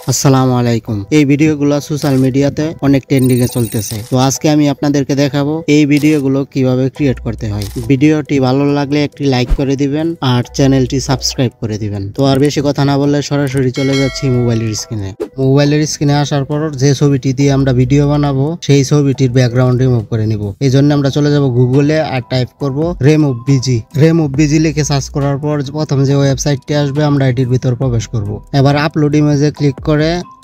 আসসালামু আলাইকুম। এই ভিডিওগুলো সোশ্যাল মিডিয়াতে অনেক ট্রেন্ডিং এ চলতেছে। তো আজকে আমি আপনাদেরকে দেখাবো এই ভিডিওগুলো কিভাবে ক্রিয়েট করতে হয়। ভিডিওটি ভালো লাগলে একটি লাইক করে দিবেন আর চ্যানেলটি সাবস্ক্রাইব করে দিবেন। তো আর বেশি কথা না বললে সরাসরি চলে যাচ্ছি মোবাইলের স্ক্রিনে। মোবাইলের স্ক্রিনে আসার পর যে ছবিটি দিয়ে আমরা ভিডিও বানাবো সেই ছবিটির ব্যাকগ্রাউন্ড রিমুভ করে নিব। এই জন্য আমরা চলে যাব গুগলে আর টাইপ করব রিমুভ বিজি। রিমুভ বিজি লিখে সার্চ করার পর প্রথম যে ওয়েবসাইটটি আসবে আমরা এটির ভিতর প্রবেশ করব। এবার আপলোড ইমেজে ক্লিক করে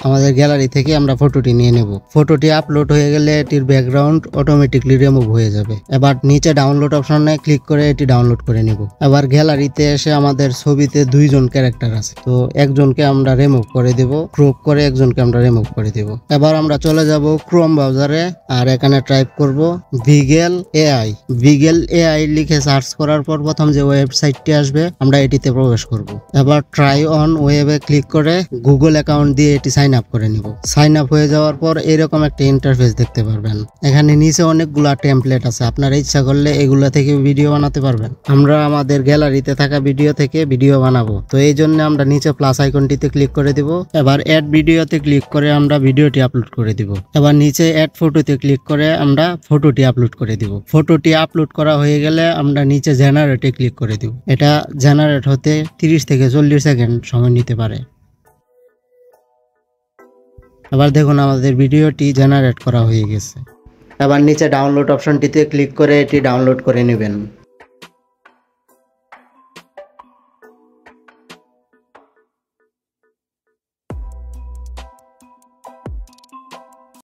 আমাদের গ্যালারি থেকে আমরা ফটোটি নিয়ে নেব। ফটোটি আপলোড হয়ে গেলে এটির ব্যাকগ্রাউন্ড অটোমেটিকলি রিমুভ হয়ে যাবে। এবার নিচে ডাউনলোড অপশনে ক্লিক করে এটি ডাউনলোড করে নেব। এবার গ্যালারিতে এসে আমাদের ছবিতে দুইজন ক্যারেক্টার আছে, তো একজনকে আমরা রিমুভ করে দেব, ক্রপ করে একজনকে আমরা রিমুভ করে দেব। এবার আমরা চলে যাব ক্রোম ব্রাউজারে আর এখানে টাইপ করব ভিগেল এআই। ভিগেল এআই লিখে সার্চ করার পর প্রথম যে ওয়েবসাইটটি আসবে আমরা এটিতে প্রবেশ করব। এবার ট্রাই অন ওয়েবে ক্লিক করে গুগল অ্যাকাউন্ট দিয়ে এটি সাইন আপ করে নিব। সাইন আপ হয়ে যাওয়ার পর এরকম একটা ইন্টারফেস দেখতে পারবেন। এখানে নিচে অনেকগুলা টেমপ্লেট আছে, আপনারা ইচ্ছা করলে এগুলা থেকে ভিডিও বানাতে পারবেন। আমরা আমাদের গ্যালারিতে থাকা ভিডিও থেকে ভিডিও বানাবো, তো এই জন্য আমরা নিচে প্লাস আইকনটিতে ক্লিক করে দিব। এবার অ্যাড ভিডিওতে ক্লিক করে আমরা ভিডিওটি আপলোড করে দিব। এবার নিচে অ্যাড ফটোতে ক্লিক করে আমরা ফটোটি আপলোড করে দিব। ফটোটি আপলোড করা হয়ে গেলে আমরা নিচে জেনারেটে ক্লিক করে দিব। এটা জেনারেট হতে 30 থেকে 40 সেকেন্ড সময় নিতে পারে। এবার দেখুন আমাদের ভিডিওটি জেনারেট করা হয়ে গেছে। এবার নিচে ডাউনলোড অপশনটিতে ক্লিক করে এটি ডাউনলোড করে নেবেন।